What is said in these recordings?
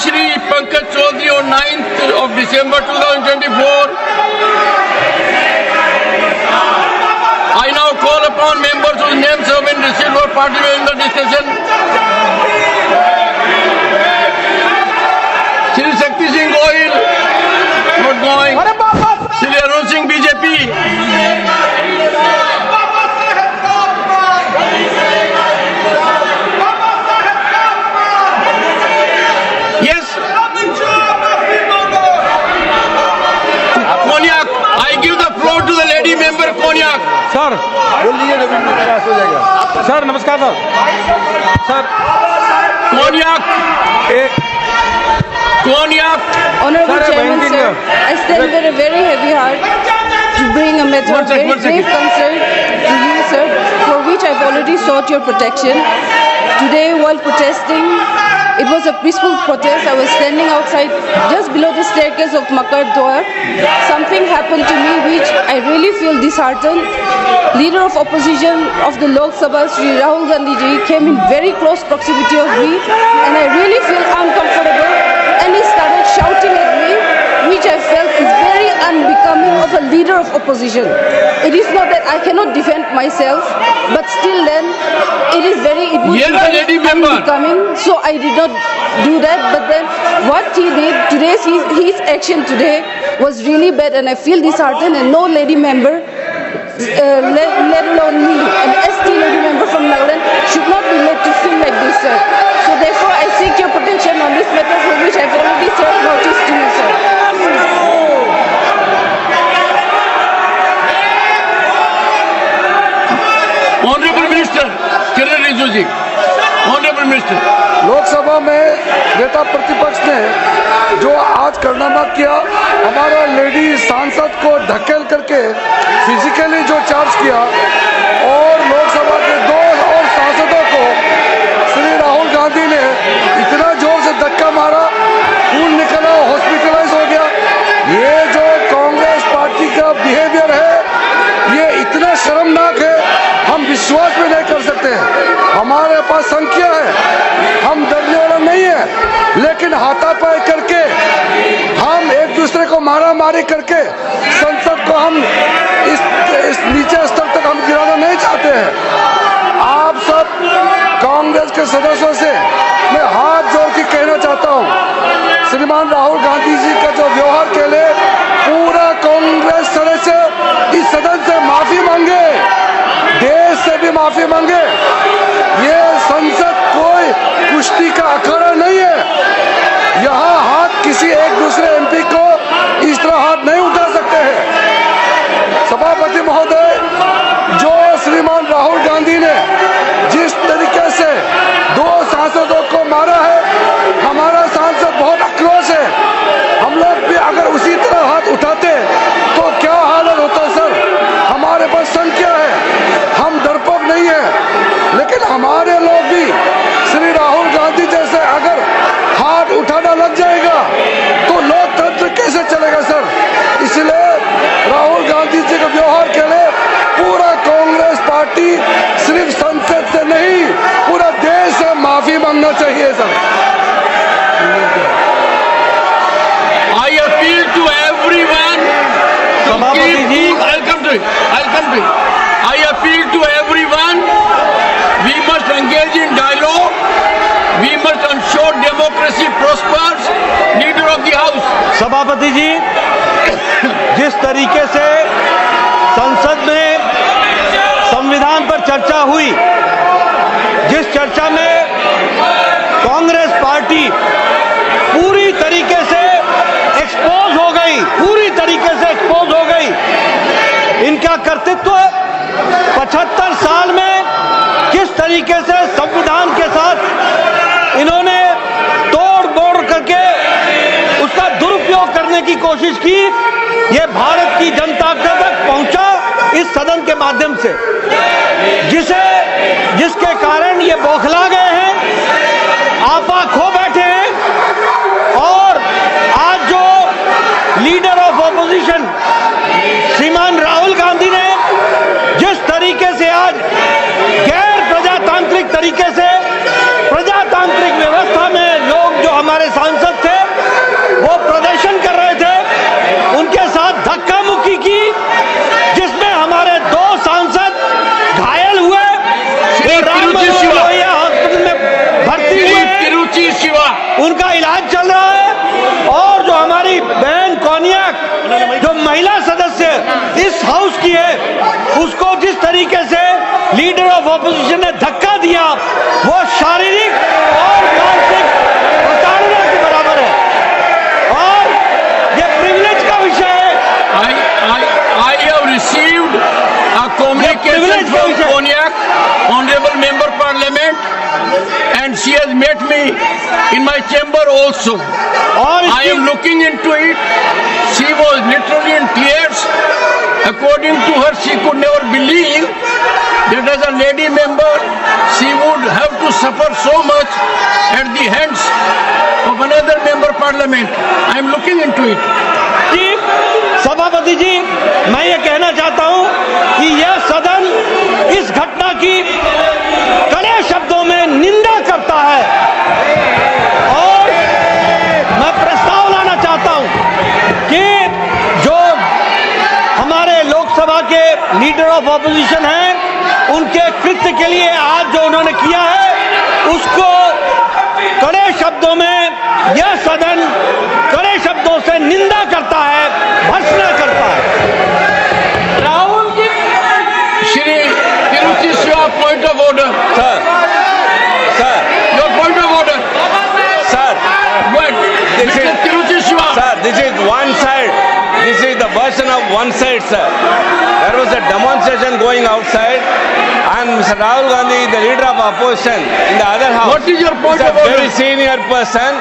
Shri Pankaj Chaudhary on 9th of December 2024. I now call upon members whose names have been received for participation in the discussion. Shri Shakti Singh Goyal, not going. Shri Arun Singh, BJP. Yes. Konyak, I give the floor to the lady member Konyak. Sir sir नमस्कार sir sir Konyak. Konyak. Honorable Sir, Chairman, Benji, sir, I stand with a very heavy heart to bring a matter of very grave concern to you, sir, for which I've already sought your protection. Today, while protesting, it was a peaceful protest. I was standing outside just below the staircase of Makar Dwar. Something happened to me which I really feel disheartened. Leader of opposition of the Lok Sabha, Shri Rahul Gandhi ji, came in very close proximity of me, and I really feel uncomfortable. And he started shouting at me, which I felt is very unbecoming of a leader of opposition. It is not that I cannot defend myself, but still then, it would be very unbecoming. So I did not do that. But then, what he did today, his action today was really bad, and I feel disheartened. And no lady member, let alone me, an ST lady member from Nagaland, should not be made to feel like this, sir. So therefore, I seek your protection on this matter, for which I've already served notice to you, sir. Honorable Minister, Kiran Rijiju ji. Honorable Minister. Lok Sabha में नेता प्रतिपक्ष ने जो आज कारनामा किया, हमारा lady सांसद को धकेल करके फिजिकली जो चार्ज किया और लोकसभा के 2 और सांसदों को श्री राहुल गांधी ने इतना जोर से धक्का मारा, खून निकला, हॉस्पिटलाइज हो गया। ये जो कांग्रेस पार्टी का बिहेवियर है, ये इतना शर्मनाक है, हम विश्वास भी नहीं कर सकते हैं। हमारे पास संख्या है, हम डरने वाला नहीं है, लेकिन हाथापाई करके हम एक दूसरे को मारा मारी करके संसद को हम इस नीचे स्तर तक हम गिराना नहीं चाहते हैं। आप सब कांग्रेस के सदस्यों से मैं हाथ जोड़ के कहना चाहता हूँ, श्रीमान राहुल गांधी जी का जो व्यवहार के लिए पूरा कांग्रेस सदस्य इस सदन से माफी मांगे, देश से भी माफी मांगे। ये संसद कोई कुश्ती का अखाड़ा नहीं है, यहाँ हाथ किसी एक दूसरे एमपी को इस तरह हाथ नहीं उठा सकते हैं। सभापति महोदय, जो श्रीमान राहुल गांधी ने जिस तरीके से 2 सांसदों को मारा है, हमारा सांसद बहुत आक्रोश है। हम लोग भी अगर उसी तरह हाथ उठाते तो क्या हालत होता सर। हमारे पास संख्या है, हम डरपोक नहीं है, लेकिन हमारे लोग भी श्री राहुल गांधी जैसे अगर हाथ उठाना लग जाएगा तो लोकतंत्र कैसे चलेगा सर। इसलिए राहुल गांधी जी के व्यवहार के लिए पूरा कांग्रेस पार्टी सिर्फ संसद से नहीं, पूरा देश से माफी मांगना चाहिए sir. I appeal to everyone to keep cool. I'll come to it. I appeal to everyone. We must engage in dialogue. We must ensure democracy prospers. Leader of the House. सभापति जी, जिस तरीके से संसद में संविधान पर चर्चा हुई, जिस चर्चा में कांग्रेस पार्टी पूरी तरीके से एक्सपोज हो गई, पूरी तरीके से एक्सपोज हो गई। इनका कर्तृत्व 75 साल में किस तरीके से संविधान के साथ इन्होंने तोड़ मोड़ करके उसका दुरुपयोग करने की कोशिश की, ये भारत की जनता तक पहुंचा इस सदन के माध्यम से, जिसके कारण ये बौखला गए हैं, आपा खो बैठे हैं। और आज जो लीडर ऑफ ऑपोजिशन श्रीमान राहुल गांधी ने जिस तरीके से आज गैर प्रजातांत्रिक तरीके से प्रजातांत्रिक व्यवस्था में लोग जो हमारे सांसद आज चल रहा है। और जो हमारी बहन कोनियाक जो महिला सदस्य इस हाउस की है, उसको जिस तरीके से लीडर ऑफ ऑपोजिशन ने धक्का दिया, वो शारीरिक और मानसिक प्रताड़ना के बराबर है और ये प्रिविलेज का विषय है। I have received a communication from Konyak, Honorable Member Parliament, and she has met me in my chamber also. और I am looking into it. She was literally in tears. According to her, she could never believe that as a lady member, she would have to suffer so much at the hands of another member Parliament. I am looking into it. जी, सभापति जी, मैं ये कहना चाहता हूं कि यह सदन इस घटना की कड़े शब्दों में निंदा करता है और मैं प्रस्ताव लाना चाहता हूं कि जो हमारे लोकसभा के लीडर ऑफ ऑपोजिशन हैं, उनके कृत्य के लिए आज जो उन्होंने किया है, उसको कड़े शब्दों में यह सदन कड़े शब्दों से निंदा करता है, भर्त्सना करता है। Rahul ji, Shri Tiruchi Siva, point of order. Sir, Your point of order. Sir, Go ahead. This Mr. is- Tiruchi Shiva. sir, this is one side. This is the version of one side, sir. There was a demonstration going outside, and Mr. Rahul Gandhi, the leader of opposition, in the other house. What is your point is a of order? very senior person,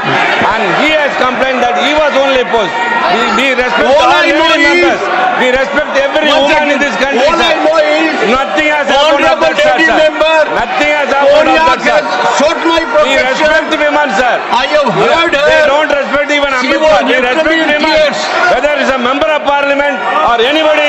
and he has complained that he was only opposed. We respect All all I know lady is- members. We respect every One woman second. in this country, All I sir. know is Nothing has happened of Honorable that, lady sir. member Nothing has happened of Konyak that, has sir. sought my We protection. respect women, sir. I have heard They her. don't respect even She Ambedkar. was They literally respect in women. tears. Whether it's a member of parliament or anybody